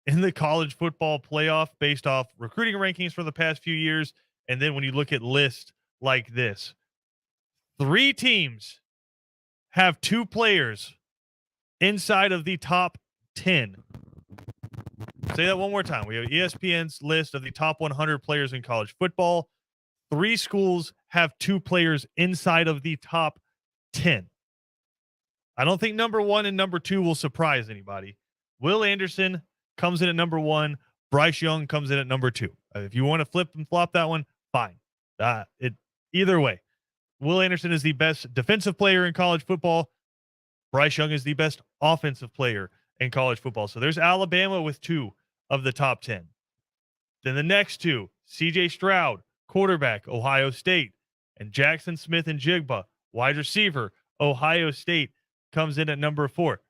in the college football playoff based off recruiting rankings for the past few years. And then when you look at lists like this, 3 teams have 2 players inside of the top 10. Say that one more time. We have ESPN's list of the top 100 players in college football. 3 schools have 2 players inside of the top 10. I don't think number 1 and number 2 will surprise anybody. Will Anderson comes in at number 1. Bryce Young comes in at number 2. If you want to flip and flop that one, fine. Either way, Will Anderson is the best defensive player in college football. Bryce Young is the best offensive player in college football. So there's Alabama with 2 of the top 10. Then the next 2, CJ Stroud, quarterback, Ohio State, and Jackson Smith-Njigba, wide receiver, Ohio State, comes in at number 4.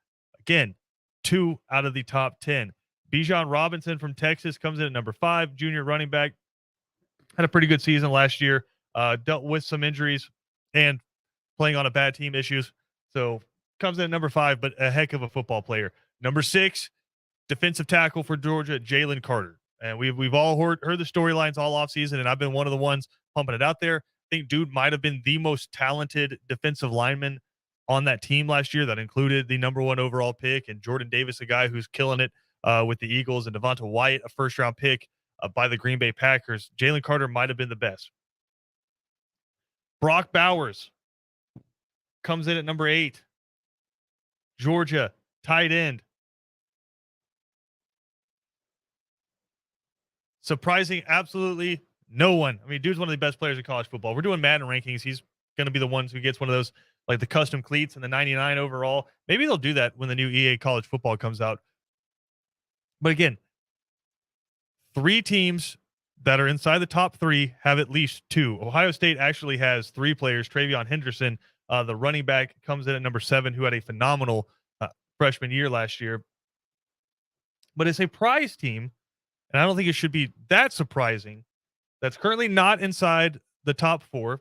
Again, 2 out of the top 10. Bijan Robinson from Texas comes in at number 5, junior running back. Had a pretty good season last year. Dealt with some injuries and playing on a bad team issues. So comes in at number 5, but a heck of a football player. Number 6, defensive tackle for Georgia, Jalen Carter. And we've all heard the storylines all offseason, and I've been one of the ones pumping it out there. I think dude might have been the most talented defensive lineman on that team last year. That included the number 1 overall pick, and Jordan Davis, a guy who's killing it with the Eagles, and Devonta White, a first-round pick by the Green Bay Packers. Jalen Carter might have been the best. Brock Bowers comes in at number 8. Georgia, tight end. Surprising absolutely no one. I mean, dude's one of the best players in college football. We're doing Madden rankings. He's going to be the ones who gets one of those, like the custom cleats and the 99 overall. Maybe they'll do that when the new EA college football comes out. But again, 3 teams that are inside the top 3 have at least 2. Ohio State actually has 3 players. Travion Henderson, the running back, comes in at number 7, who had a phenomenal freshman year last year. But it's a prize team, and I don't think it should be that surprising. That's currently not inside the top 4,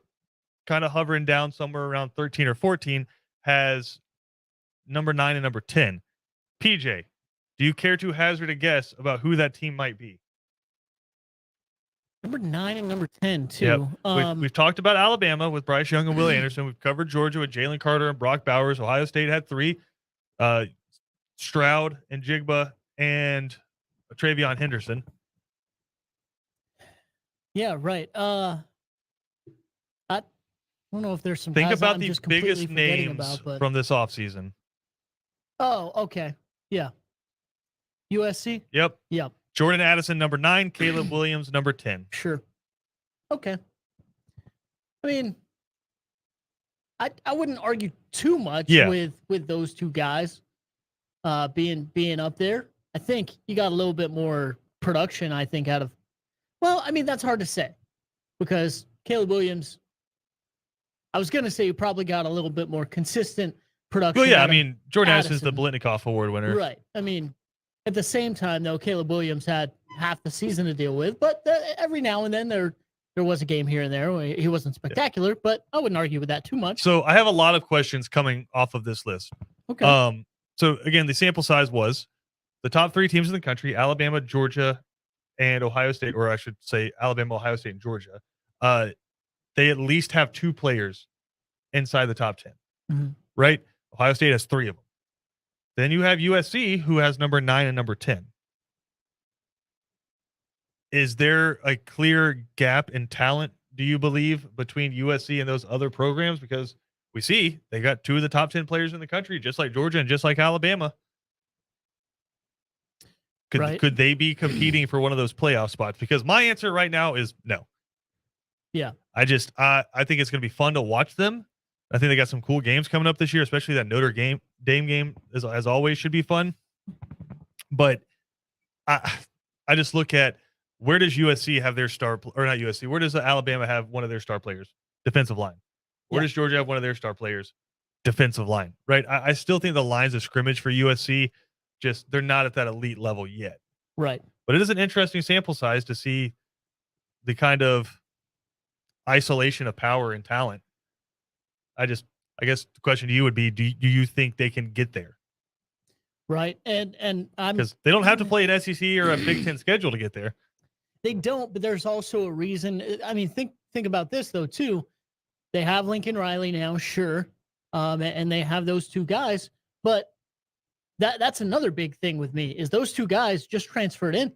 kind of hovering down somewhere around 13 or 14, has number 9 and number 10. PJ, do you care to hazard a guess about who that team might be? Number 9 and number 10, too. Yep. We've talked about Alabama with Bryce Young and Will Anderson. We've covered Georgia with Jalen Carter and Brock Bowers. Ohio State had 3. Stroud and Njigba and Travion Henderson. Yeah, right. I don't know if there's some. Think about the biggest names from this offseason. Oh, okay. Yeah. USC? Yep. Yep. Jordan Addison, number 9. Caleb Williams, number 10. Sure. Okay. I mean, I wouldn't argue too much with those 2 guys being up there. I think you got a little bit more production, I think, out of. Well, I mean, that's hard to say because Caleb Williams, I was going to say you probably got a little bit more consistent production. Well, yeah, I mean, Jordan Addison is the Blitnikoff Award winner. Right. I mean, at the same time, though, Caleb Williams had half the season to deal with, but every now and then there was a game here and there where he wasn't spectacular, but I wouldn't argue with that too much. So I have a lot of questions coming off of this list. Okay. So again, the sample size was the top 3 teams in the country: Alabama, Georgia, and Ohio State, or I should say Alabama, Ohio State, and Georgia. They at least have 2 players inside the top 10, right? Ohio State has 3 of them. Then you have USC, who has number 9 and number 10. Is there a clear gap in talent, do you believe, between USC and those other programs? Because we see they got 2 of the top 10 players in the country, just like Georgia and just like Alabama. Could they be competing for one of those playoff spots? Because my answer right now is no. Yeah. I think it's going to be fun to watch them. I think they got some cool games coming up this year, especially that Notre Dame game, as always, should be fun. But I just look at, where does USC have their star, or not USC, where does Alabama have one of their star players? Defensive line. Where does Georgia have one of their star players? Defensive line, right? I still think the lines of scrimmage for USC, they're not at that elite level yet. Right. But it is an interesting sample size to see the kind of isolation of power and talent. I guess the question to you would be, do you think they can get there? Right. And I'm because they don't have to play an SEC or a Big Ten schedule to get there. They don't, but there's also a reason. I mean, think about this though too. They have Lincoln Riley now, sure, and they have those two guys. But that's another big thing with me is those two guys just transferred in.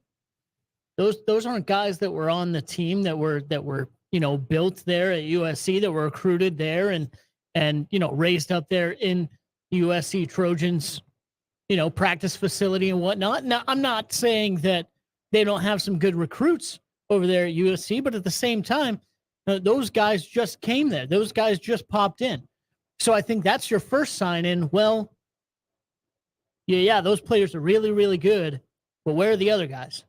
Those aren't guys that were on the team that were built there at USC, that were recruited there and raised up there in USC Trojans practice facility and whatnot. Now, I'm not saying that they don't have some good recruits over there at USC, but at the same time, those guys just came there. Those guys just popped in. So I think that's your first sign in. Well, yeah, those players are really, really good, but where are the other guys?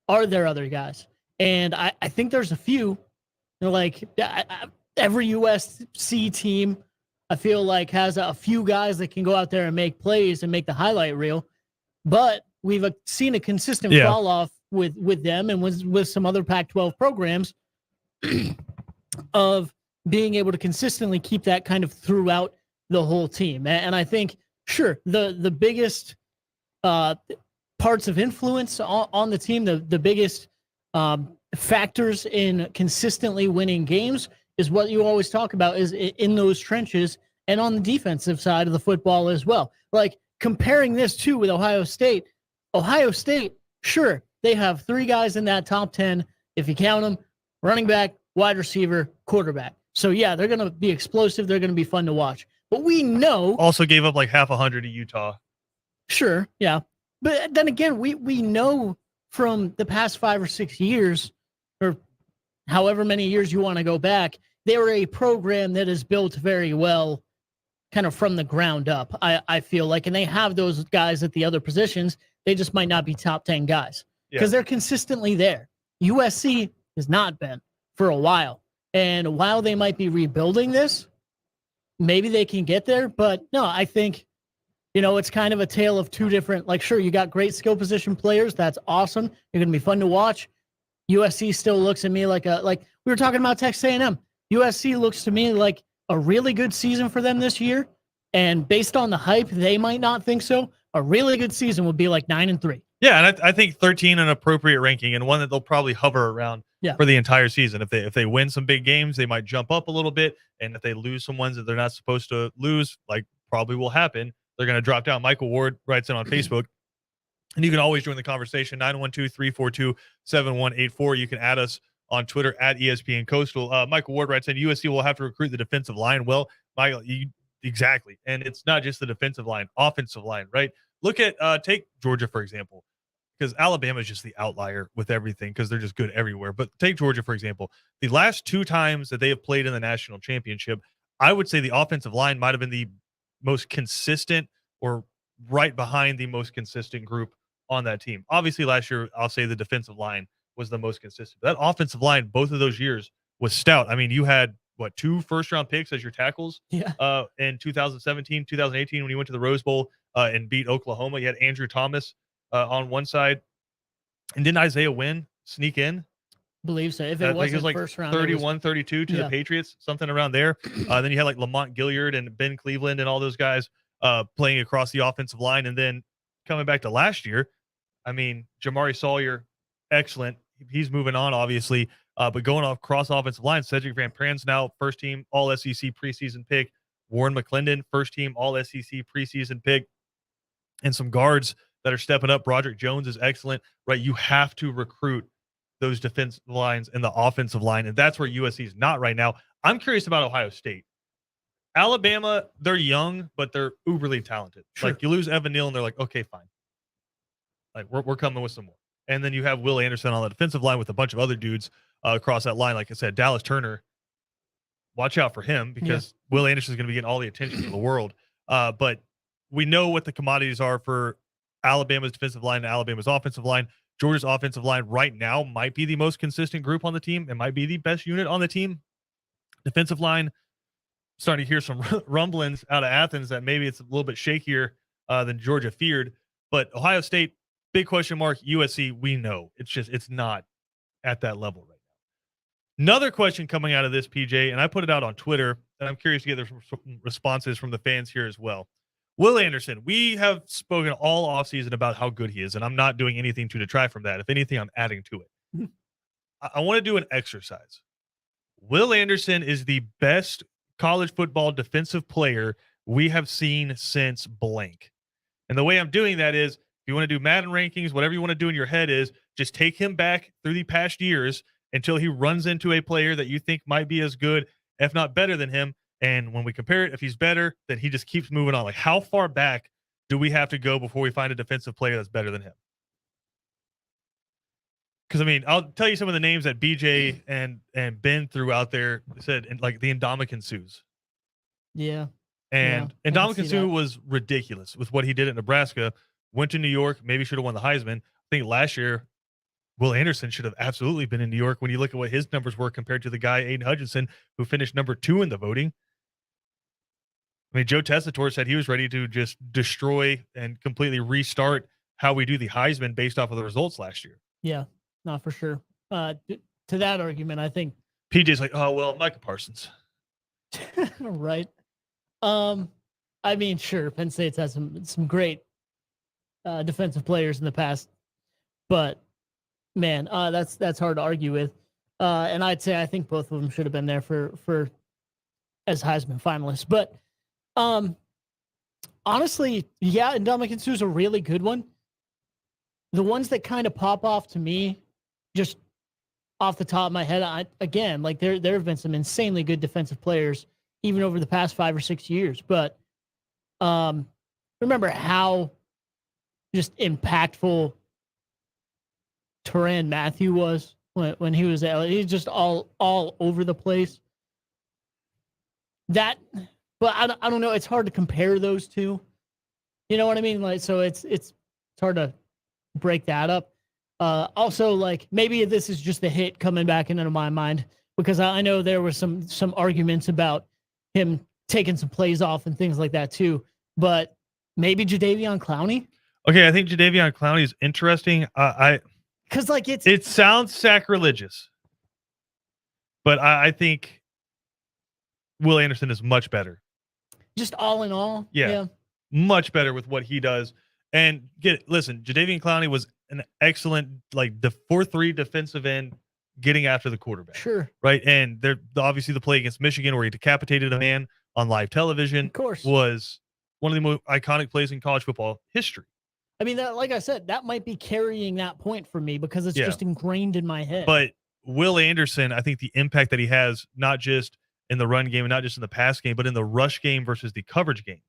Are there other guys? And I think there's a few. Like every USC team, I feel like has a few guys that can go out there and make plays and make the highlight reel. But we've seen a consistent fall off with them and with some other Pac-12 programs of being able to consistently keep that kind of throughout the whole team. And I think, sure, the biggest parts of influence on the team, the biggest factors in consistently winning games is what you always talk about is in those trenches and on the defensive side of the football as well. Like comparing this too with Ohio State, sure, they have three guys in that top 10, if you count them, running back, wide receiver, quarterback. So yeah, they're going to be explosive. They're going to be fun to watch. But we know also gave up like half 100 to Utah. Sure. Yeah. But then again, we know from the past 5 or 6 years, or however many years you want to go back, they were a program that is built very well kind of from the ground up, I feel like. And they have those guys at the other positions. They just might not be top 10 guys because they're consistently there. USC has not been for a while. And while they might be rebuilding this, maybe they can get there. But no, I think, it's kind of a tale of two different, like, sure, you got great skill position players. That's awesome. They're going to be fun to watch. USC still looks at me like we were talking about Texas A&M. USC looks to me like a really good season for them this year. And based on the hype, they might not think so. A really good season would be like 9-3. Yeah, and I think 13 an appropriate ranking and one that they'll probably hover around for the entire season. If they win some big games, they might jump up a little bit. And if they lose some ones that they're not supposed to lose, like probably will happen, they're going to drop down. Michael Ward writes in on Facebook, and you can always join the conversation, 912-342-7184. You can add us on Twitter at ESPN Coastal. Michael Ward writes in, USC will have to recruit the defensive line. Well, Michael, exactly. And it's not just the defensive line, offensive line, right? Look at, take Georgia, for example, because Alabama is just the outlier with everything because they're just good everywhere. But take Georgia, for example. The last 2 times that they have played in the national championship, I would say the offensive line might have been the most consistent or right behind the most consistent group on that team. Obviously, last year, I'll say the defensive line was the most consistent. That offensive line, both of those years, was stout. I mean, you had, 2 first-round picks as your tackles in 2017, 2018 when you went to the Rose Bowl and beat Oklahoma. You had Andrew Thomas on one side. And didn't Isaiah Wynn sneak in? Believe so. If it wasn't like first round, 31, 32 to the Patriots, something around there. Then you had like Lamont Gilliard and Ben Cleveland and all those guys playing across the offensive line. And then coming back to last year, I mean, Jamari Sawyer, excellent. He's moving on, obviously. But going off cross offensive line, Cedric Van Pran's now first team All SEC preseason pick. Warren McClendon, first team All SEC preseason pick. And some guards that are stepping up. Broderick Jones is excellent, right? You have to recruit those defensive lines and the offensive line, and that's where USC is not right now. I'm curious about Ohio State. Alabama, they're young, but they're uberly talented. Sure. Like, you lose Evan Neal, and they're like, okay, fine. Like, we're coming with some more. And then you have Will Anderson on the defensive line with a bunch of other dudes across that line. Like I said, Dallas Turner, watch out for him because Will Anderson is going to be getting all the attention in the world. But we know what the commodities are for Alabama's defensive line and Alabama's offensive line. Georgia's offensive line right now might be the most consistent group on the team. It might be the best unit on the team. Defensive line, starting to hear some rumblings out of Athens that maybe it's a little bit shakier than Georgia feared. But Ohio State, big question mark. USC, we know. It's not at that level right now. Another question coming out of this, PJ, and I put it out on Twitter, and I'm curious to get the responses from the fans here as well. Will Anderson, we have spoken all offseason about how good he is, and I'm not doing anything to detract from that. If anything, I'm adding to it. Mhm. I want to do an exercise. Will Anderson is the best college football defensive player we have seen since blank. And the way I'm doing that is, if you want to do Madden rankings, whatever you want to do in your head is just take him back through the past years until he runs into a player that you think might be as good, if not better than him. And when we compare it, if he's better, then he just keeps moving on. Like, how far back do we have to go before we find a defensive player that's better than him? Because I mean, I'll tell you some of the names that BJ and Ben threw out there. Said like the Ndamukong Suhs. Yeah. And Ndamukong Suh was ridiculous with what he did at Nebraska. Went to New York, maybe should have won the Heisman. I think last year, Will Anderson should have absolutely been in New York when you look at what his numbers were compared to the guy, Aiden Hutchinson, who finished number 2 in the voting. I mean, Joe Tessitore said he was ready to just destroy and completely restart how we do the Heisman based off of the results last year. Yeah, not for sure. To that argument, I think PJ's like, oh, well, Micah Parsons. Right. I mean, sure, Penn State's had some great defensive players in the past, but man, that's hard to argue with. And I'd say I think both of them should have been there for as Heisman finalists. But honestly, yeah, Ndamukong Suh's a really good one. The ones that kind of pop off to me, just off the top of my head, like there have been some insanely good defensive players even over the past 5 or 6 years. But remember how just impactful Tyrann Mathieu was when he was there. He's just all over the place. But I don't know. It's hard to compare those two. You know what I mean? Like, so it's hard to break that up. Also, like, maybe this is just a hit coming back into my mind, because I know there were some arguments about him taking some plays off and things like that too. But maybe Jadeveon Clowney. Okay, I think Jadeveon Clowney is interesting. Because like it sounds sacrilegious, but I think Will Anderson is much better. Just all in all, yeah, much better with what he does. And listen, Jadeveon Clowney was an excellent, like, the 4-3 defensive end getting after the quarterback. Sure. Right. And there, obviously, the play against Michigan where he decapitated a man on live television, of course, was one of the most iconic plays in college football history. I mean, that, like I said, that might be carrying that point for me because it's just ingrained in my head. But Will Anderson, I think the impact that he has, not just in the run game and not just in the pass game, but in the rush game versus the coverage game.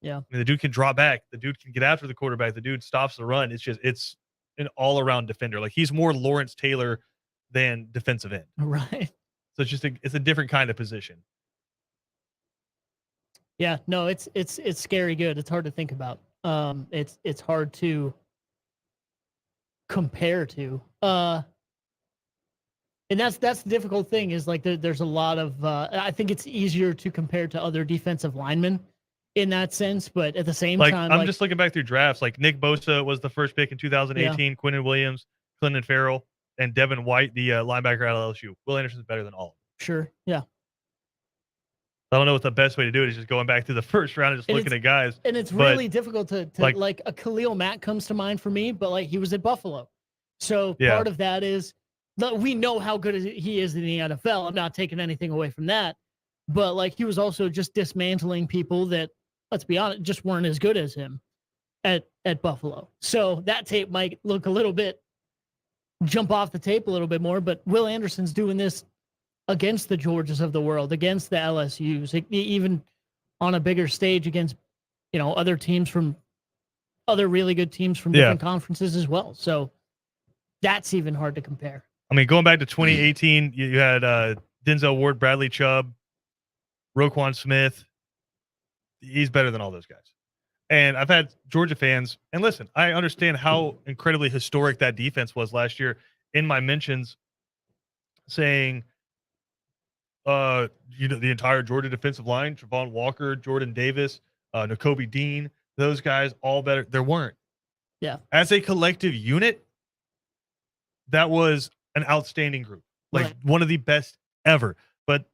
Yeah. I mean, the dude can drop back. The dude can get after the quarterback. The dude stops the run. It's an all-around defender. Like, he's more Lawrence Taylor than defensive end. Right. So it's a different kind of position. Yeah, no, it's scary good. It's hard to think about. It's hard to compare to. And that's the difficult thing is, like, there's a lot of I think it's easier to compare to other defensive linemen in that sense, but at the same time, I'm just looking back through drafts. Like, Nick Bosa was the first pick in 2018, yeah. Quinnen Williams, Clinton Farrell, and Devin White, the linebacker out of LSU. Will Anderson's better than all of them. Sure, yeah. I don't know what the best way to do it is, just going back to the first round and just looking at guys. And it's really difficult to like a Khalil Mack comes to mind for me, but like, he was at Buffalo. So part of that is we know how good he is in the NFL. I'm not taking anything away from that. But like, he was also just dismantling people that, let's be honest, just weren't as good as him at Buffalo. So that tape might look a little bit, jump off the tape a little bit more, but Will Anderson's doing this against the Georgias of the world, against the LSUs, even on a bigger stage against, other teams from other really good teams from different conferences as well. So that's even hard to compare. I mean, going back to 2018, you had Denzel Ward, Bradley Chubb, Roquan Smith. He's better than all those guys. And I've had Georgia fans, and listen, I understand how incredibly historic that defense was last year, in my mentions saying, the entire Georgia defensive line, Travon Walker, Jordan Davis, Nakobe Dean, those guys, all better. There weren't. Yeah. As a collective unit, that was an outstanding group, like one of the best ever. But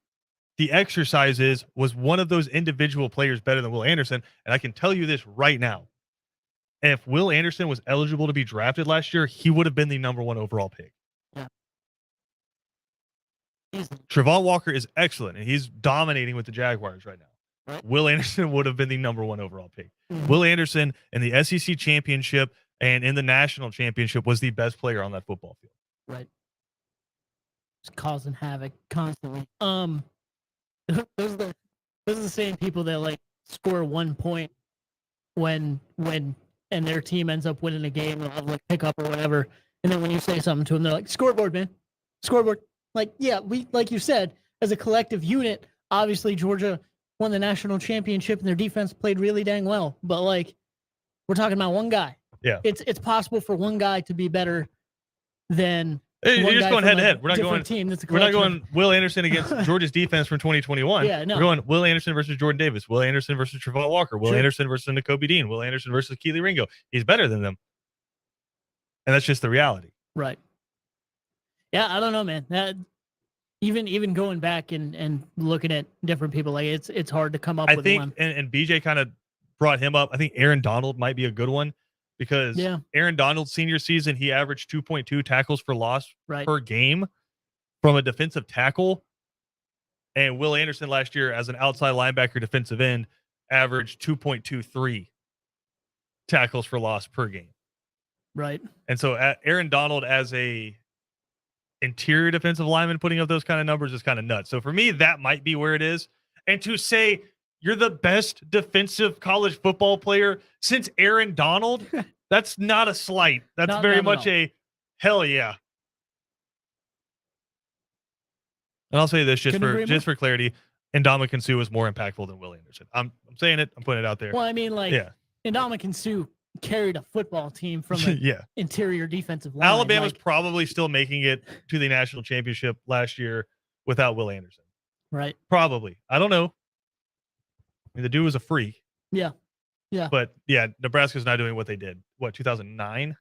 the exercise was one of those individual players better than Will Anderson? And I can tell you this right now. If Will Anderson was eligible to be drafted last year, he would have been the number 1 overall pick. Yeah. Travon Walker is excellent, and he's dominating with the Jaguars right now. Right. Will Anderson would have been the number 1 overall pick. Mm-hmm. Will Anderson in the SEC championship and in the national championship was the best player on that football field. Right. Just causing havoc constantly. Those are the same people that like score 1 point when and their team ends up winning a game, they'll have like pickup or whatever. And then when you say something to them, they're like, scoreboard, man. Scoreboard. Like, yeah, we, like you said, as a collective unit, obviously Georgia won the national championship and their defense played really dang well. But like, we're talking about one guy. Yeah. It's possible for one guy to be better than you're just going head to head. We're not going team. We're not going Will Anderson against Georgia's defense from 2021. Yeah, no. We're going Will Anderson versus Jordan Davis. Will Anderson versus Travon Walker. Will Anderson versus Nakobe Dean. Will Anderson versus Keely Ringo. He's better than them, and that's just the reality. Right. Yeah, I don't know, man. That even going back and looking at different people, like it's hard to come up with one. I think, and BJ kind of brought him up. I think Aaron Donald might be a good one. Because Aaron Donald's senior season, he averaged 2.2 tackles for loss per game from a defensive tackle. And Will Anderson last year, as an outside linebacker defensive end, averaged 2.23 tackles for loss per game. Right. And so Aaron Donald as a interior defensive lineman putting up those kind of numbers is kind of nuts. So for me, that might be where it is. And to say you're the best defensive college football player since Aaron Donald, that's not a slight. That's very much a hell yeah. And I'll say this just for clarity, Ndamukong Suh was more impactful than Will Anderson. I'm saying it. I'm putting it out there. Well, I mean, like, Ndamukong Suh carried a football team from an interior defensive line. Alabama's probably still making it to the national championship last year without Will Anderson. Right. Probably. I don't know. I mean, the dude was a freak. Yeah. Yeah. But yeah, Nebraska's not doing what they did. What, 2009?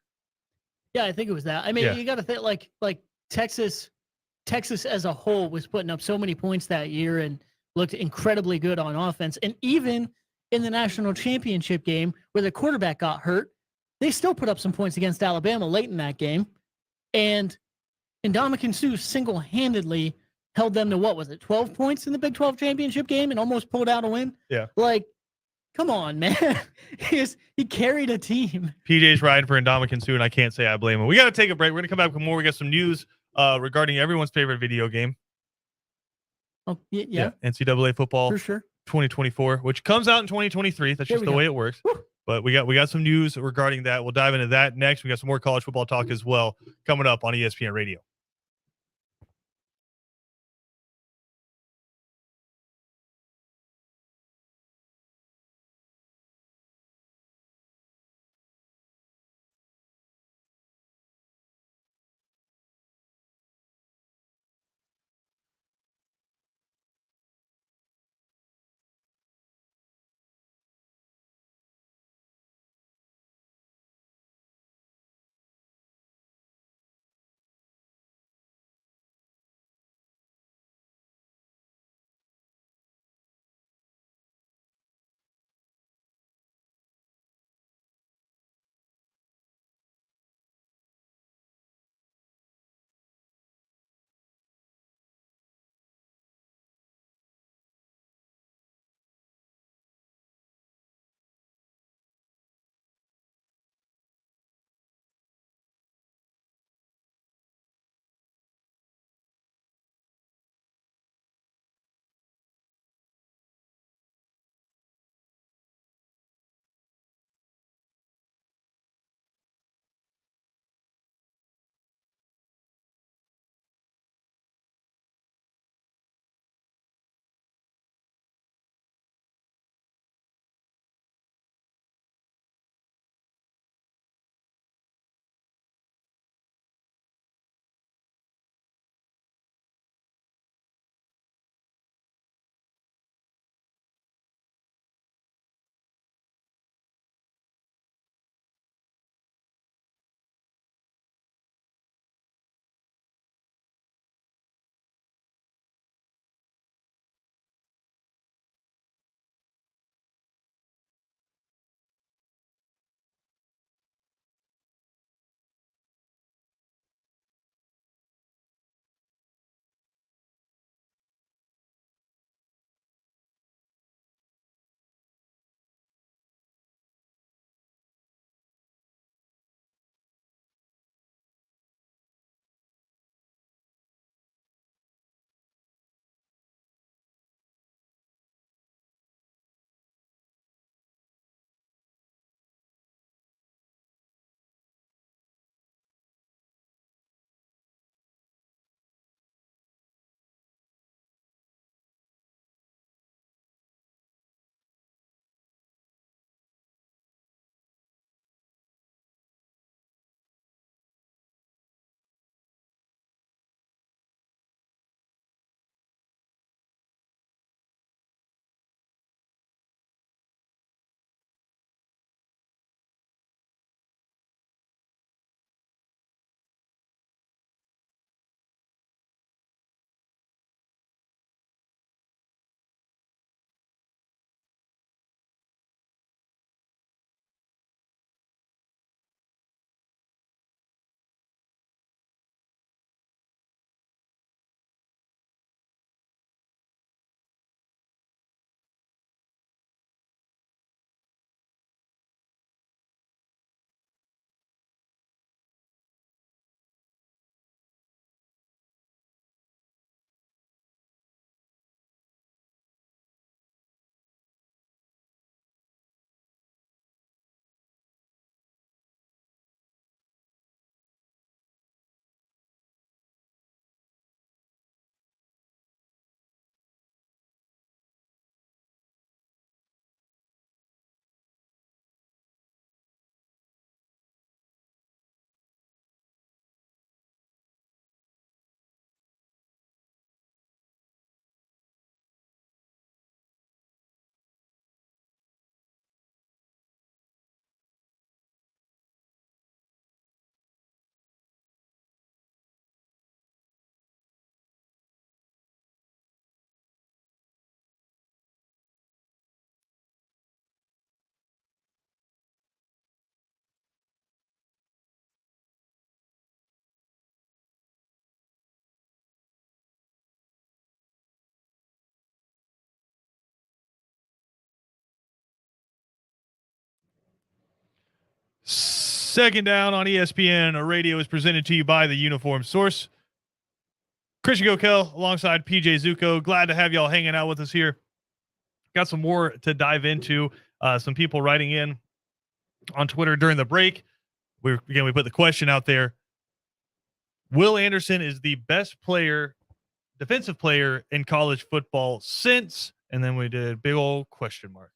Yeah, I think it was that. I mean, you got to think like Texas as a whole was putting up so many points that year and looked incredibly good on offense. And even in the national championship game where the quarterback got hurt, they still put up some points against Alabama late in that game. And Ndamukong Suh single-handedly held them to, what was it, 12 points in the Big 12 championship game and almost pulled out a win? Yeah. Like, come on, man. He carried a team. PJ's riding for Ndamukong Suh, and I can't say I blame him. We got to take a break. We're going to come back with more. We got some news regarding everyone's favorite video game. Oh, yeah. NCAA football for sure. 2024, which comes out in 2023. That's just the way it works. Woo. But we got some news regarding that. We'll dive into that next. We got some more college football talk as well coming up on ESPN Radio. Second Down on ESPN Radio is presented to you by the Uniform Source. Christian Gokel alongside PJ Zuko. Glad to have y'all hanging out with us here. Got some more to dive into. Some people writing in on Twitter during the break. We put the question out there. Will Anderson is the best defensive player in college football since, and then we did big old question mark.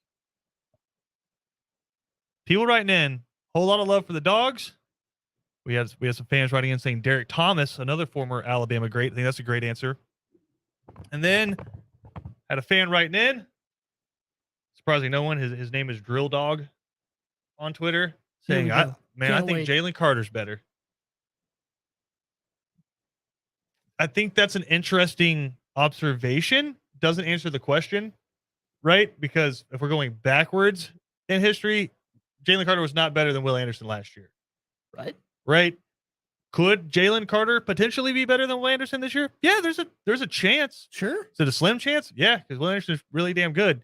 People writing in, whole lot of love for the Dogs. We had some fans writing in saying Derek Thomas, another former Alabama great. I think that's a great answer. And then had a fan writing in, surprising no one. His name is Drill Dog on Twitter, saying, I think Jalen Carter's better. I think that's an interesting observation. Doesn't answer the question, right? Because if we're going backwards in history, Jalen Carter was not better than Will Anderson last year. Right? Could Jalen Carter potentially be better than Will Anderson this year? Yeah, there's a chance. Sure. Is it a slim chance? Yeah, because Will Anderson is really damn good.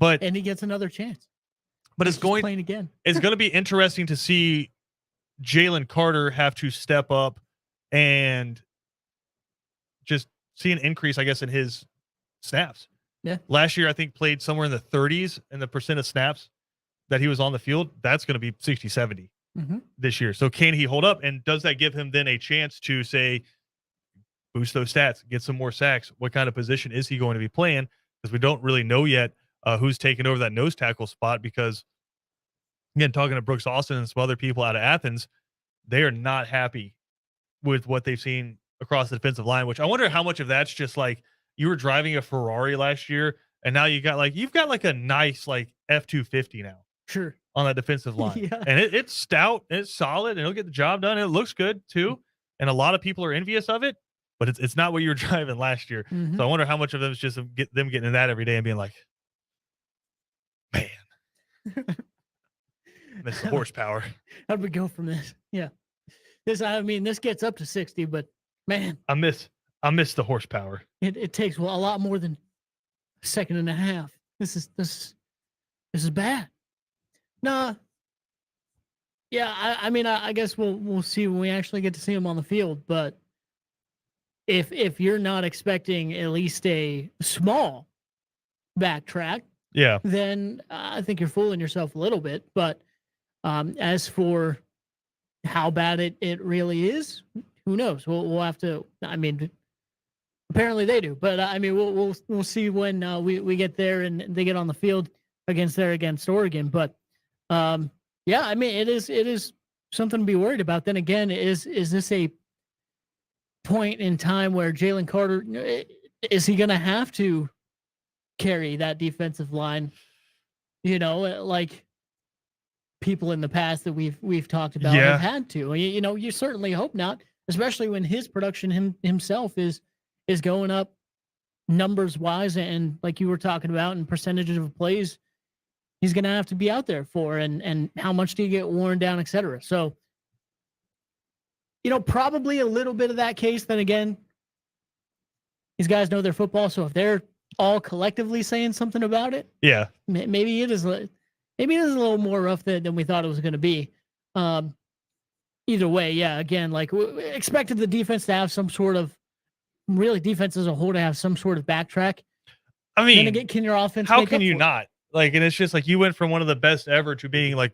And he gets another chance. But it's going again. It's going to be interesting to see Jalen Carter have to step up and just see an increase, I guess, in his snaps. Yeah. Last year, I think played somewhere in the 30s in the percent of snaps that he was on the field. That's going to be 60, 70 this year. So can he hold up? And does that give him then a chance to say, boost those stats, get some more sacks? What kind of position is he going to be playing? Because we don't really know yet who's taking over that nose tackle spot, because, again, talking to Brooks Austin and some other people out of Athens, they are not happy with what they've seen across the defensive line, which I wonder how much of that's just like you were driving a Ferrari last year and now you've got like a nice like F-250 now. Sure. On that defensive line. Yeah. And it's stout, and it's solid, and it'll get the job done. It looks good too. And a lot of people are envious of it, but it's not what you were driving last year. So I wonder how much of them is just them getting in that every day and being like, man, miss the horsepower. How'd we go from this? Yeah. This gets up to 60, but man, I miss the horsepower. It takes a lot more than a second and a half. This is bad. Nah. Yeah, I guess we'll see when we actually get to see him on the field. But if you're not expecting at least a small backtrack, yeah, then I think you're fooling yourself a little bit. But as for how bad it really is, who knows? We'll have to. Apparently they do, but we'll see when we get there and they get on the field against Oregon. But yeah, it is something to be worried about. Then again, is this a point in time where Jalen Carter, is he going to have to carry that defensive line? Like people in the past that we've talked about have had to. You certainly hope not, especially when his production himself is going up numbers wise, and like you were talking about, and percentages of plays he's going to have to be out there for, and how much do you get worn down, et cetera. So, probably a little bit of that case. Then again, these guys know their football. So if they're all collectively saying something about it, yeah, maybe it is a little more rough than we thought it was going to be. Either way, yeah, again, like we expected the defense to have some sort of, really defense as a whole to have some sort of backtrack. Then again, can your offense? How can you not? Like, and it's just like you went from one of the best ever to being like,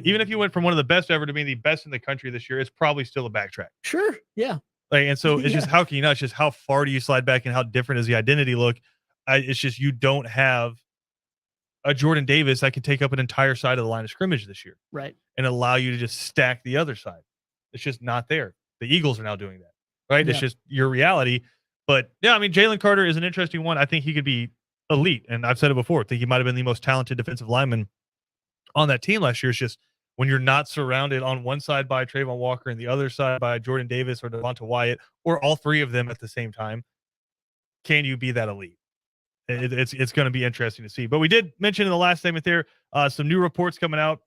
even if you went from one of the best ever to being the best in the country this year, it's probably still a backtrack. Sure. Yeah. Like, and so it's just, how can you not? It's just how far do you slide back and how different does the identity look? It's just, you don't have a Jordan Davis that can take up an entire side of the line of scrimmage this year. Right. And allow you to just stack the other side. It's just not there. The Eagles are now doing that. Right. Yeah. It's just your reality. But yeah, Jalen Carter is an interesting one. I think he could be elite. And I've said it before. I think he might have been the most talented defensive lineman on that team last year. It's just when you're not surrounded on one side by Trayvon Walker and the other side by Jordan Davis or Devonta Wyatt, or all three of them at the same time, can you be that elite? It's going to be interesting to see. But we did mention in the last segment there some new reports coming out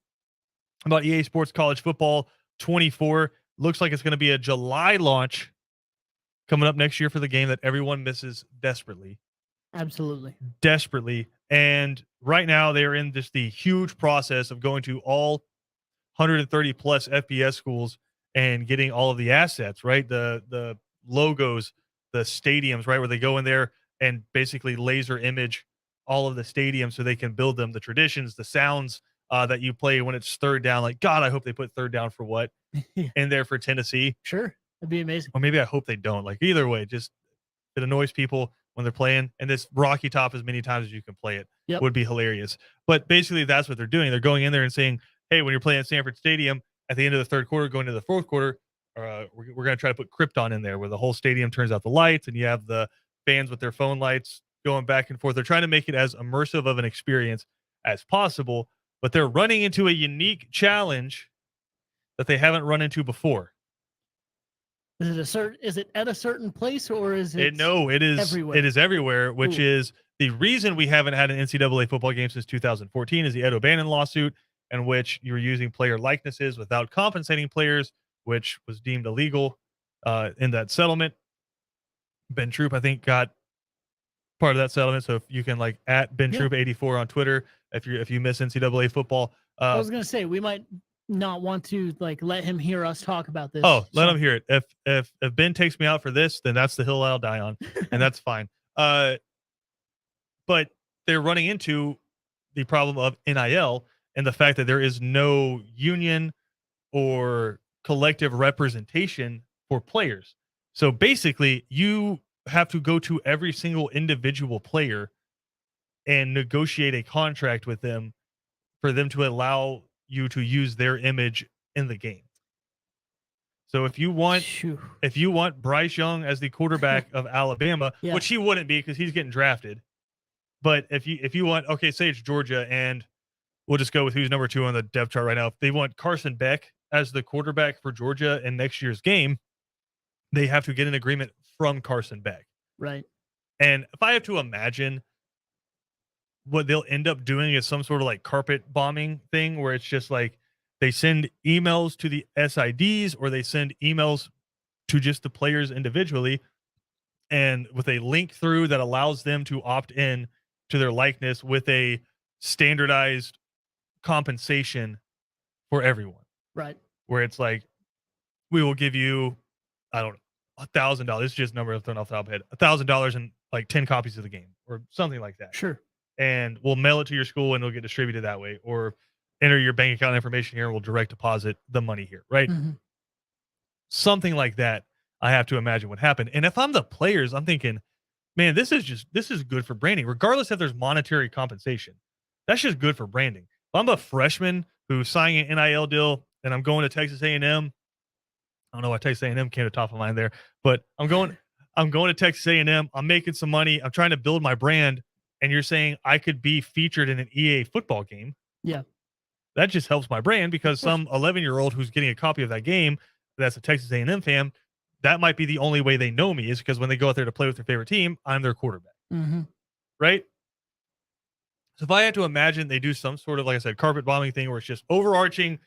about EA Sports College Football 24. Looks like it's going to be a July launch coming up next year for the game that everyone misses desperately. Absolutely. Desperately. And right now they are in just the huge process of going to all 130 plus FBS schools and getting all of the assets, right? The logos, the stadiums, right, where they go in there and basically laser image all of the stadiums so they can build them, the traditions, the sounds that you play when it's third down. Like, God, I hope they put third down for what in there for Tennessee. Sure. That'd be amazing. Or maybe I hope they don't. Like, either way, just it annoys people when they're playing. And this Rocky Top as many times as you can play it would be hilarious. But basically, that's what they're doing. They're going in there and saying, hey, when you're playing at Sanford Stadium at the end of the third quarter, going into the fourth quarter, we're going to try to put Krypton in there where the whole stadium turns out the lights and you have the fans with their phone lights going back and forth. They're trying to make it as immersive of an experience as possible, but they're running into a unique challenge that they haven't run into before. Is it at a certain place or is it? No, it is everywhere. It is everywhere, which is the reason we haven't had an NCAA football game since 2014 is the Ed O'Bannon lawsuit, in which you were using player likenesses without compensating players, which was deemed illegal in that settlement. Ben Troop, I think, got part of that settlement. So if you can like at Ben Troop 84 on Twitter, if you miss NCAA football. I was gonna say we might not want to like let him hear us talk about this. Oh, let him hear it. If Ben takes me out for this, then that's the hill I'll die on, and that's fine. But they're running into the problem of NIL and the fact that there is no union or collective representation for players. So basically, you have to go to every single individual player and negotiate a contract with them for them to allow you to use their image in the game. So if you want Bryce Young as the quarterback of Alabama, which he wouldn't be because he's getting drafted, but if you want, okay, say it's Georgia, and we'll just go with who's number 2 on the depth chart right now. If they want Carson Beck as the quarterback for Georgia in next year's game, they have to get an agreement from Carson Beck. Right. And if I have to imagine, what they'll end up doing is some sort of like carpet bombing thing where it's just like they send emails to the SIDs or they send emails to just the players individually, and with a link through that allows them to opt in to their likeness with a standardized compensation for everyone. Right. Where it's like, we will give you, I don't know, $1,000. It's just a number thrown off the top of my head. $1,000 and like 10 copies of the game or something like that. Sure. And we'll mail it to your school and it'll get distributed that way, or enter your bank account information here and we'll direct deposit the money here, right? Mm-hmm. Something like that, I have to imagine would happen. And if I'm the players, I'm thinking, man, this is good for branding, regardless if there's monetary compensation. That's just good for branding. If I'm a freshman who's signing an NIL deal and I'm going to Texas A&M, I don't know why Texas A&M came to the top of mind there, but I'm going to Texas A&M. I'm making some money. I'm trying to build my brand. And you're saying I could be featured in an EA football game. Yeah. That just helps my brand because some 11-year-old who's getting a copy of that game that's a Texas A&M fan, that might be the only way they know me, is because when they go out there to play with their favorite team, I'm their quarterback. Mm-hmm. Right? So if I had to imagine they do some sort of, like I said, carpet bombing thing where it's just overarching,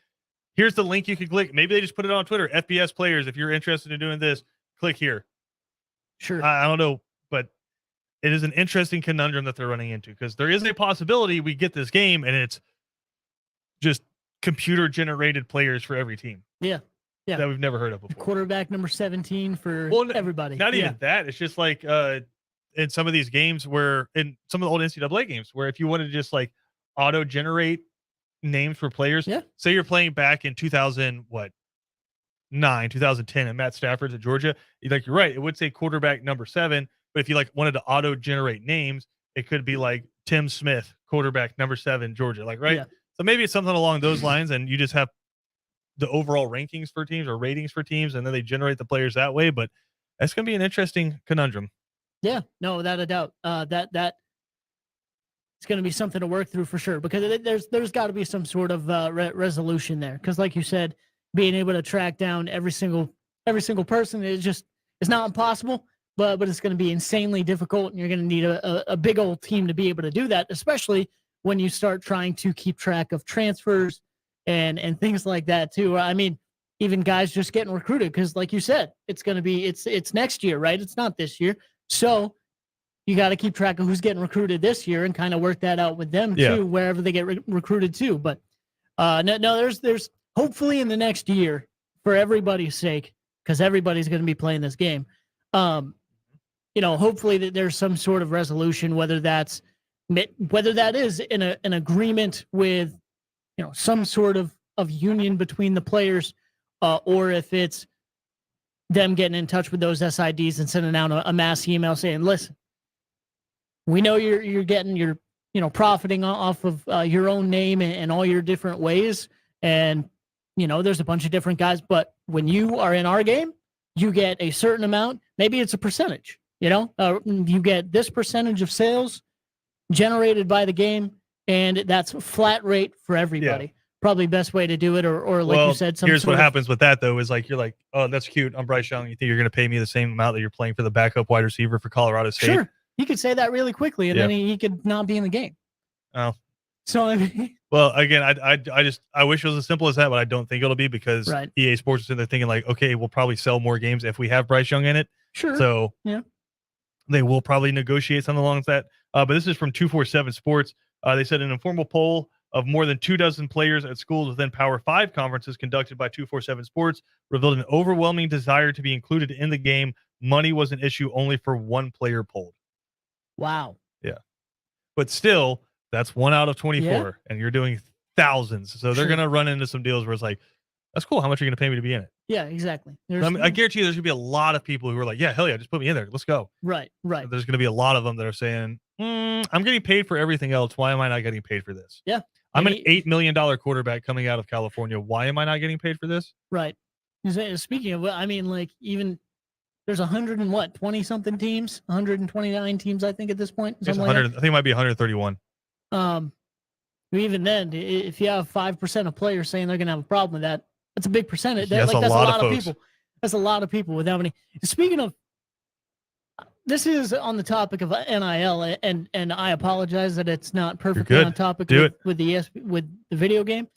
here's the link you can click. Maybe they just put it on Twitter. FBS players, if you're interested in doing this, click here. Sure. I don't know, but it is an interesting conundrum that they're running into, because there is a possibility we get this game and it's just computer generated players for every team. Yeah. That we've never heard of before. Quarterback number 17 for everybody. Not even that. It's just like in some of these games where, in some of the old NCAA games, where if you wanted to just like auto generate names for players, say you're playing back in 2010 and Matt Stafford's at Georgia, like, you're right, it would say quarterback number 7. But if you like wanted to auto generate names, it could be like Tim Smith, quarterback number 7, Georgia, like, right? Yeah. So maybe it's something along those lines, and you just have the overall rankings for teams or ratings for teams, and then they generate the players that way. But that's going to be an interesting conundrum. Yeah, no, without a doubt. That it's going to be something to work through for sure, because there's got to be some sort of resolution there. Because like you said, being able to track down every single person is not impossible. But it's going to be insanely difficult, and you're going to need a big old team to be able to do that, especially when you start trying to keep track of transfers and things like that too. I mean, even guys just getting recruited, because like you said, it's going to be it's next year, right? It's not this year, so you got to keep track of who's getting recruited this year and kind of work that out with them too, wherever they get recruited to. But no, there's hopefully in the next year, for everybody's sake, because everybody's going to be playing this game, hopefully that there's some sort of resolution, whether that is in an agreement with, some sort of union between the players, or if it's them getting in touch with those SIDs and sending out a mass email saying, listen, we know you're getting your, profiting off of your own name and all your different ways. And, there's a bunch of different guys, but when you are in our game, you get a certain amount. Maybe it's a percentage, you get this percentage of sales generated by the game, and that's a flat rate for everybody. Yeah. Probably best way to do it, or like you said, here's what happens with that though, is like, you're like, oh, that's cute, I'm Bryce Young, you think you're going to pay me the same amount that you're playing for the backup wide receiver for Colorado State? Sure, he could say that really quickly, and then he could not be in the game. Oh, so I mean, well, again, I wish it was as simple as that, but I don't think it'll be, because EA Sports is in there thinking like, okay, we'll probably sell more games if we have Bryce Young in it. Sure. So they will probably negotiate something along that. But this is from 247 Sports. They said an informal poll of more than 24 players at schools within Power 5 conferences conducted by 247 Sports revealed an overwhelming desire to be included in the game. Money was an issue only for one player polled. Wow. Yeah. But still, that's 1 out of 24, and you're doing thousands. So they're going to run into some deals where it's like, that's cool. How much are you going to pay me to be in it? Yeah, exactly. I guarantee you there's going to be a lot of people who are like, yeah, hell yeah, just put me in there. Let's go. Right. There's going to be a lot of them that are saying, I'm getting paid for everything else. Why am I not getting paid for this? Yeah. I'm an $8 million quarterback coming out of California. Why am I not getting paid for this? Right. Speaking of, I mean, like, even there's 20 something teams, 129 teams, I think, at this point. I think it might be 131. Even then, if you have 5% of players saying they're going to have a problem with that, that's a big percentage. That's a lot of people. That's a lot of people without any. Speaking of, this is on the topic of NIL, and I apologize that it's not perfectly on topic with the video game,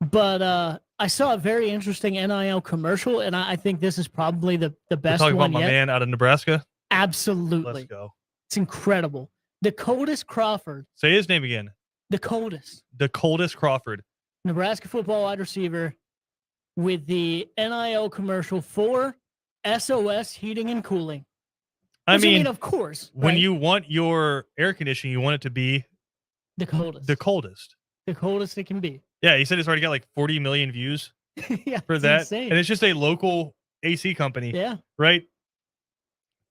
but I saw a very interesting NIL commercial, and I think this is probably the best one yet. Talking about my man out of Nebraska? Absolutely. Let's go. It's incredible. Dakotas Crawford. Say his name again. Dakotas Crawford. Nebraska football wide receiver, with the NIL commercial for SOS Heating and Cooling. I mean, of course, when you want your air conditioning, you want it to be the coldest. The coldest it can be. Yeah, he said it's already got like 40 million views for that. Insane. And it's just a local AC company. Yeah. Right?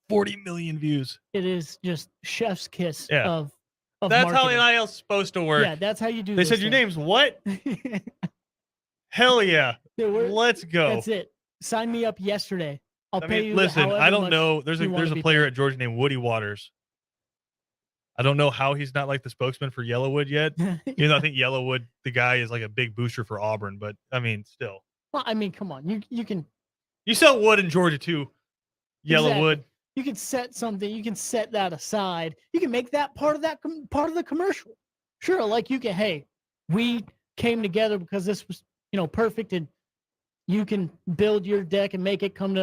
40 million views. It is just chef's kiss of that's marketing. how NIL's supposed to work. Yeah, that's how you do They said, your name's what? Hell yeah. Let's go. That's it. Sign me up yesterday. I'll pay you. Listen, I don't know. There's a player at Georgia named Woody Waters. I don't know how he's not like the spokesman for Yellowwood yet. Even though I think Yellowwood, the guy, is like a big booster for Auburn, but I mean, still. Well, I mean, come on. You can. You sell wood in Georgia too. Yellowwood. Exactly. You can set something. You can set that aside. You can make that part of the commercial. Sure, like you can. Hey, we came together because this was perfect, and you can build your deck and make it come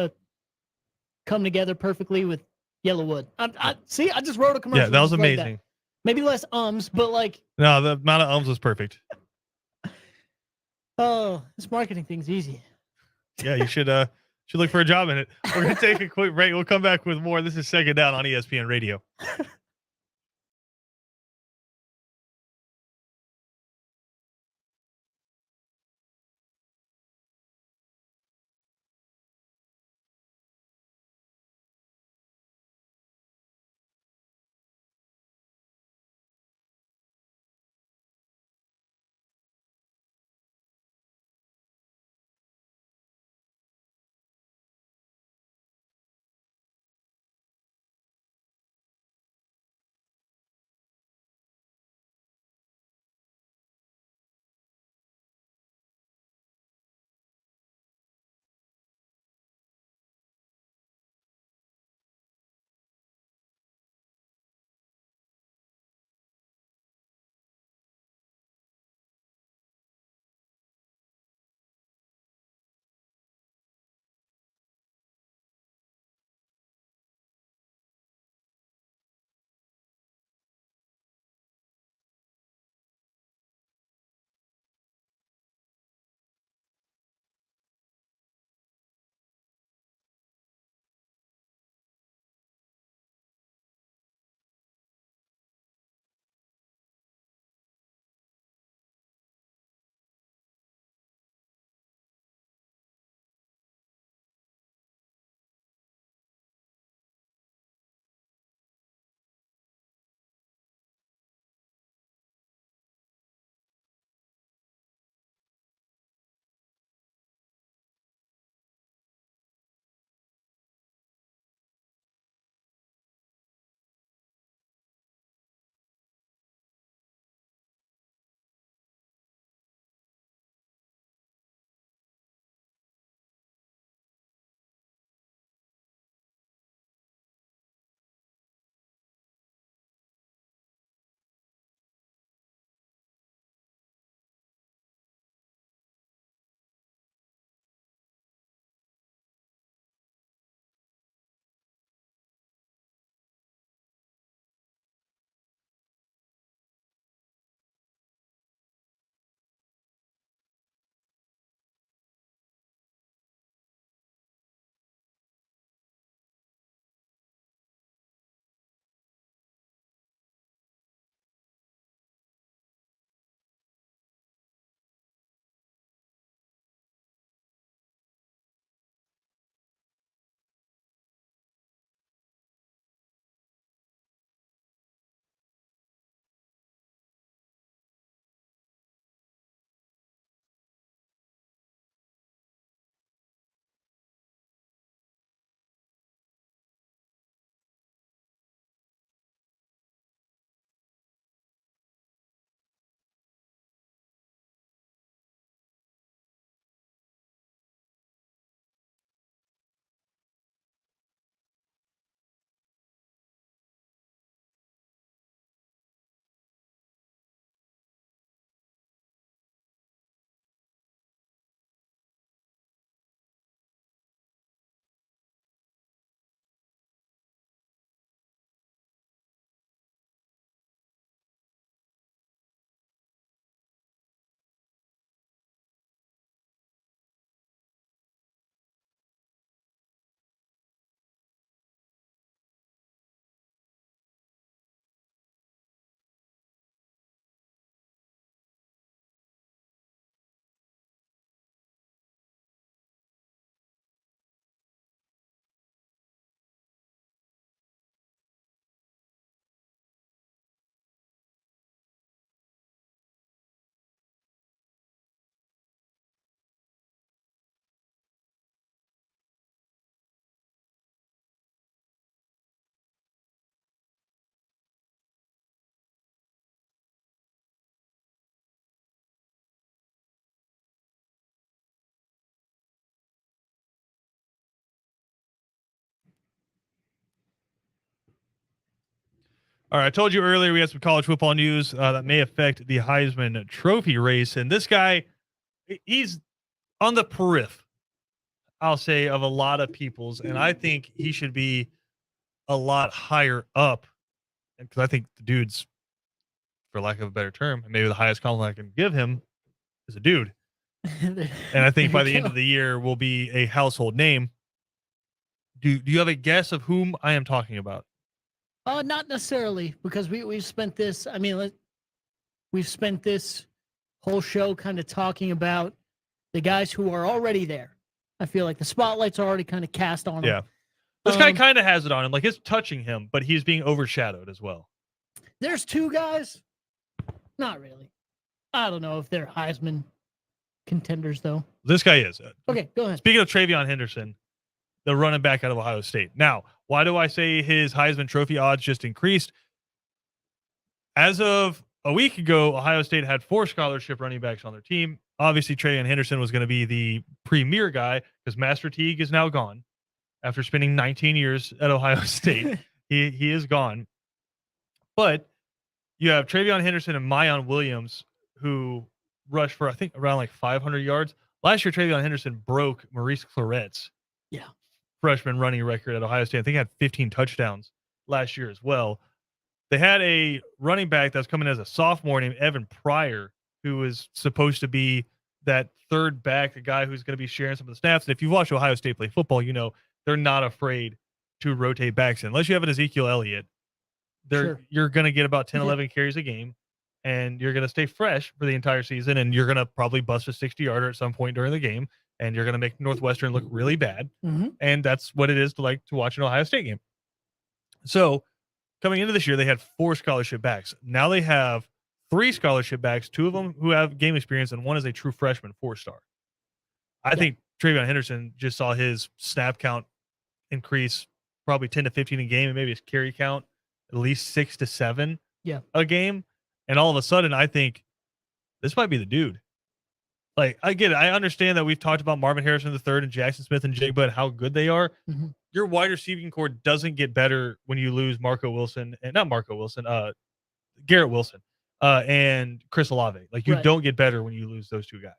together perfectly with Yellowwood. I just wrote a commercial. Yeah, that was amazing. Like that. Maybe less but like. No, the amount of was perfect. Oh, this marketing thing's easy. Yeah, you should look for a job in it. We're gonna take a quick break. We'll come back with more. This is Second Down on ESPN Radio. All right, I told you earlier we had some college football news that may affect the Heisman Trophy race, and this guy, he's on the periphery, I'll say, of a lot of people's, and I think he should be a lot higher up, because I think the dude's, for lack of a better term, maybe the highest compliment I can give him is a dude. And I think by the end of the year will be a household name. Do you have a guess of whom I am talking about? Not necessarily, because we've spent this. I mean, we've spent this whole show kind of talking about the guys who are already there. I feel like the spotlight's already kind of cast on them. Yeah, this guy kind of has it on him, like it's touching him, but he's being overshadowed as well. There's two guys. Not really. I don't know if they're Heisman contenders, though. This guy is. Okay, go ahead. Speaking of TreVeyon Henderson, the running back out of Ohio State. Now, why do I say his Heisman Trophy odds just increased? As of a week ago, Ohio State had 4 scholarship running backs on their team. Obviously, TreVeyon Henderson was going to be the premier guy because Master Teague is now gone after spending 19 years at Ohio State. he is gone. But you have TreVeyon Henderson and Mayan Williams, who rushed for, I think, around like 500 yards. Last year, TreVeyon Henderson broke Maurice Claret's freshman running record at Ohio State. I think he had 15 touchdowns last year as well. They had a running back that's coming as a sophomore named Evan Pryor, who was supposed to be that third back, the guy who's going to be sharing some of the snaps. And if you've watched Ohio State play football, you know they're not afraid to rotate backs in. Unless you have an Ezekiel Elliott, you're going to get about 10, 11 carries a game, and you're going to stay fresh for the entire season, and you're going to probably bust a 60-yarder at some point during the game, and you're going to make Northwestern look really bad. And that's what it is to watch an Ohio State game. So coming into this year, they had 4 scholarship backs. Now they have 3 scholarship backs, 2 of them who have game experience, and 1 is a true freshman 4-star. I think TreVeyon Henderson just saw his snap count increase probably 10 to 15 a game, and maybe his carry count at least 6 to 7 a game. And all of a sudden, I think this might be the dude. Like, I get it. I understand that we've talked about Marvin Harrison III and Jackson Smith and Jigba and how good they are. Your wide receiving core doesn't get better when you lose Garrett Wilson and Chris Olave. Like, you don't get better when you lose those 2 guys.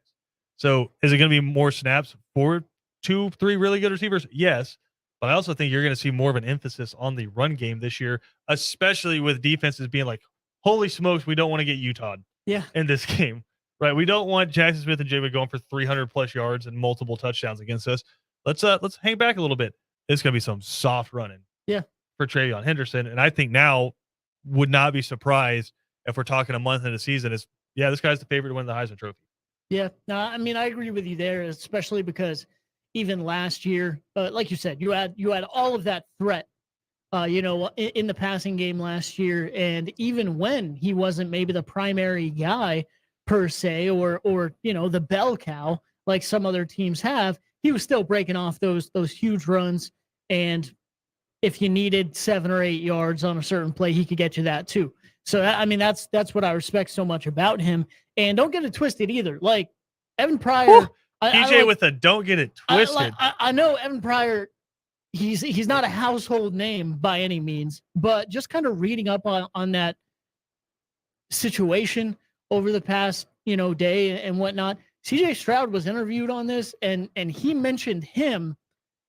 So is it going to be more snaps for 2, 3 really good receivers? Yes. But I also think you're going to see more of an emphasis on the run game this year, especially with defenses being like, holy smokes, we don't want to get Utah in this game. Right, we don't want Jackson Smith and Jigba going for 300+ yards and multiple touchdowns against us. Let's hang back a little bit. It's going to be some soft running for TreVeyon Henderson, and I think now would not be surprised if we're talking a month into the season. This guy's the favorite to win the Heisman Trophy. Yeah, no, I mean, I agree with you there, especially because even last year, like you said, you had all of that threat, in the passing game last year, and even when he wasn't maybe the primary guy per se, or the bell cow like some other teams have, he was still breaking off those huge runs, and if you needed 7 or 8 yards on a certain play, he could get you that too. So I mean, that's what I respect so much about him. And don't get it twisted either. Like Evan Pryor, DJ with a don't get it twisted. I know Evan Pryor, he's not a household name by any means, but just kind of reading up on that situation over the past, day and whatnot. CJ Stroud was interviewed on this, and he mentioned him,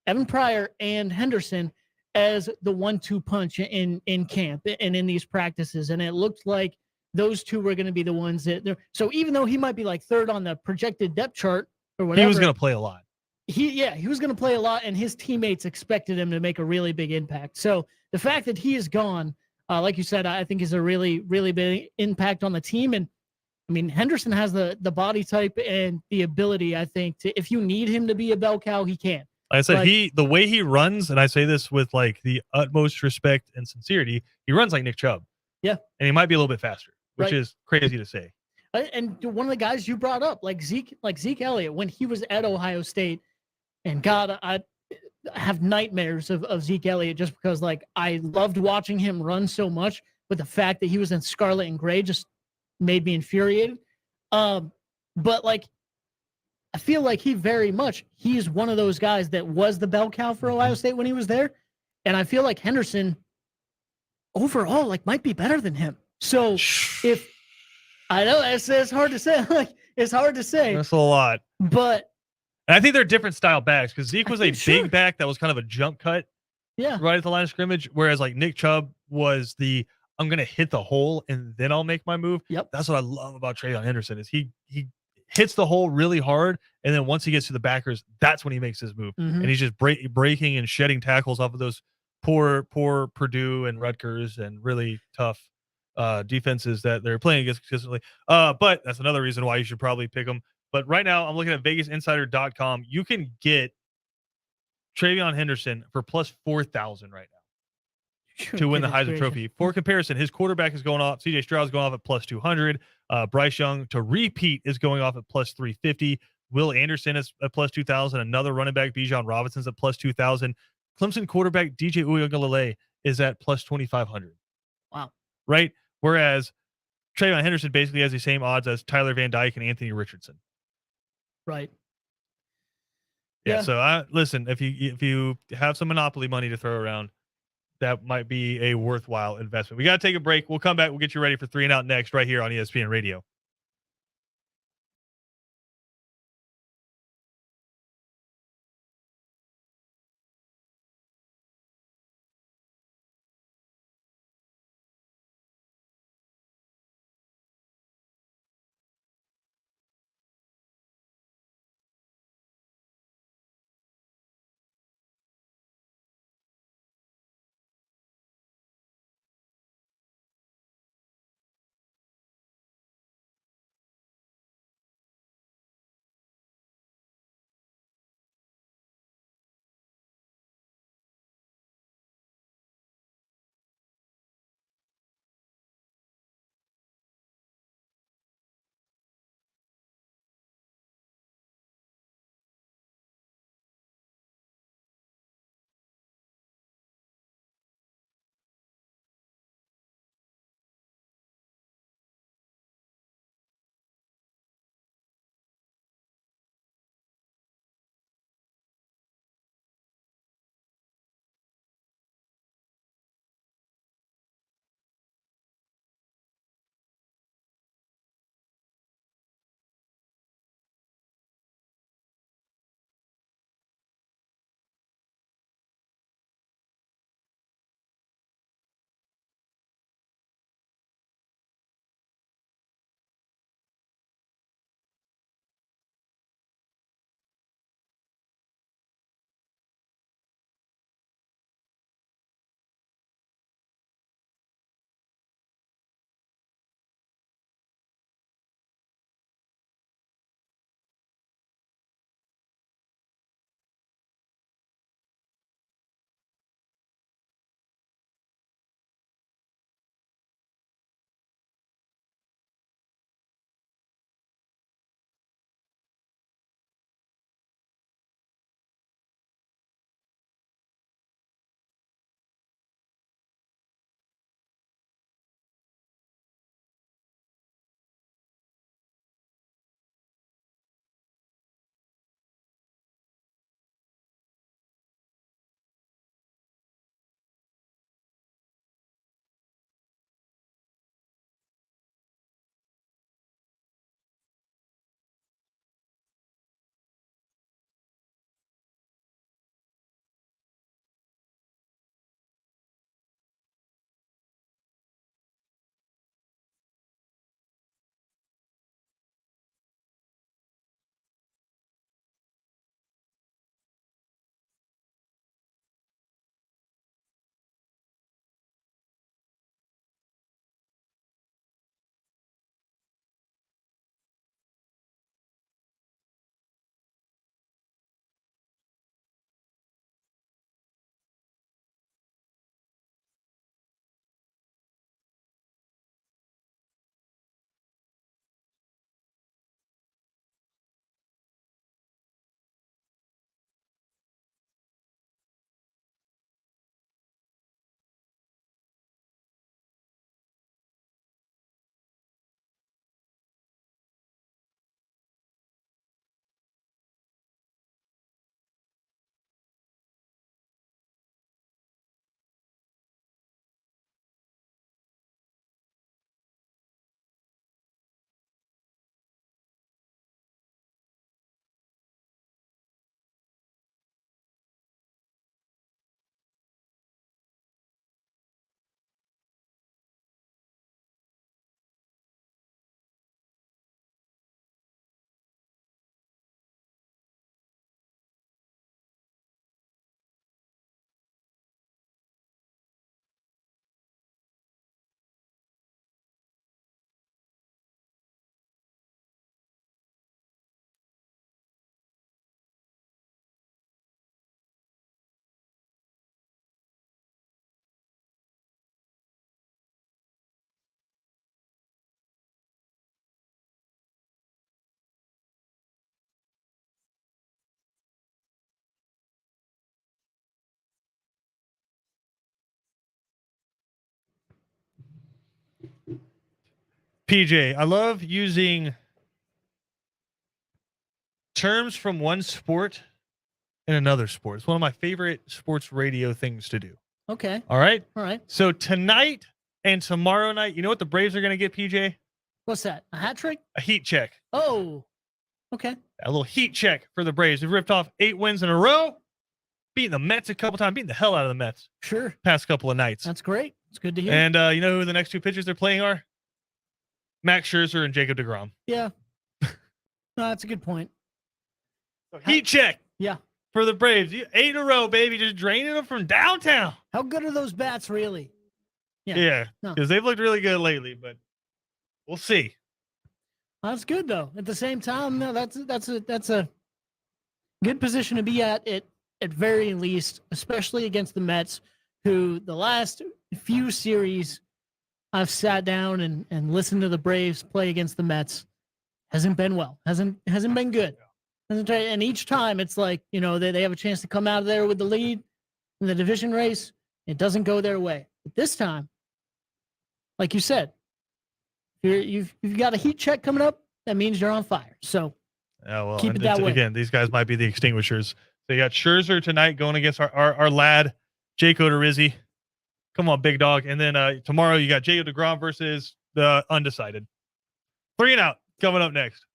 Evan Pryor, and Henderson as the 1-2 punch in camp and in these practices. And it looked like those 2 were going to be the ones that. So even though he might be like 3rd on the projected depth chart or whatever, he was going to play a lot. He was going to play a lot, and his teammates expected him to make a really big impact. So the fact that he is gone, like you said, I think is a really, really big impact on the team. And I mean, Henderson has the body type and the ability, I think, to, if you need him to be a bell cow, he can. Like I said, the way he runs, and I say this with like the utmost respect and sincerity, he runs like Nick Chubb. Yeah. And he might be a little bit faster, which is crazy to say. And one of the guys you brought up, like Zeke Elliott, when he was at Ohio State, and God, I have nightmares of Zeke Elliott just because, like, I loved watching him run so much, but the fact that he was in scarlet and gray just made me infuriated. But like, I feel like he's one of those guys that was the bell cow for Ohio State when he was there. And I feel like Henderson overall like might be better than him. So if I know it's hard to say, like it's hard to say. That's a lot. But and I think they're different style backs because Zeke was a big back that was kind of a jump cut. Yeah. Right at the line of scrimmage. Whereas like Nick Chubb was I'm gonna hit the hole and then I'll make my move. Yep. That's what I love about TreVeyon Henderson is he hits the hole really hard, and then once he gets to the backers, that's when he makes his move. Mm-hmm. And he's just breaking and shedding tackles off of those poor Purdue and Rutgers and really tough defenses that they're playing against consistently. But that's another reason why you should probably pick them. But right now, I'm looking at VegasInsider.com. You can get TreVeyon Henderson for plus 4,000 right now to win the Heisman Trophy. For comparison, his quarterback is going off. CJ Stroud's going off at plus 200. Bryce Young to repeat is going off at plus 350. Will Anderson is at plus 2,000. Another running back, Bijan Robinson's at plus 2,000. Clemson quarterback DJ Uiagalelei is at plus 2,500. Wow. Right? Whereas TreVeyon Henderson basically has the same odds as Tyler Van Dyke and Anthony Richardson. Right. Yeah. So listen, if you have some Monopoly money to throw around, that might be a worthwhile investment. We got to take a break. We'll come back. We'll get you ready for 3 and Out next right here on ESPN Radio. PJ, I love using terms from one sport in another sport. It's one of my favorite sports radio things to do. Okay. All right. All right. So tonight and tomorrow night, you know what the Braves are going to get, PJ? What's that? A hat trick? A heat check. Oh, okay. A little heat check for the Braves. They've ripped off 8 wins in a row, beating the Mets a couple times, beating the hell out of the Mets Sure. past couple of nights. That's great. It's good to hear. And you know who the next 2 pitchers they're playing are? Max Scherzer and Jacob deGrom. Yeah. No, that's a good point. So heat check. Yeah. For the Braves. 8 in a row, baby. Just draining them from downtown. How good are those bats, really? Yeah. No. Because they've looked really good lately, but we'll see. That's good though. At the same time, no, that's a good position to be at very least, especially against the Mets, who the last few series I've sat down and listened to the Braves play against the Mets hasn't been well. Hasn't been good. And each time it's like, you know, they have a chance to come out of there with the lead in the division race. It doesn't go their way. But this time, like you said, you've got a heat check coming up. That means you're on fire. So keep it that way. Again, these guys might be the extinguishers. They got Scherzer tonight going against our lad, Jake Odorizzi. Come on, big dog. And then tomorrow you got Jacob deGrom versus the undecided. 3 and out coming up next.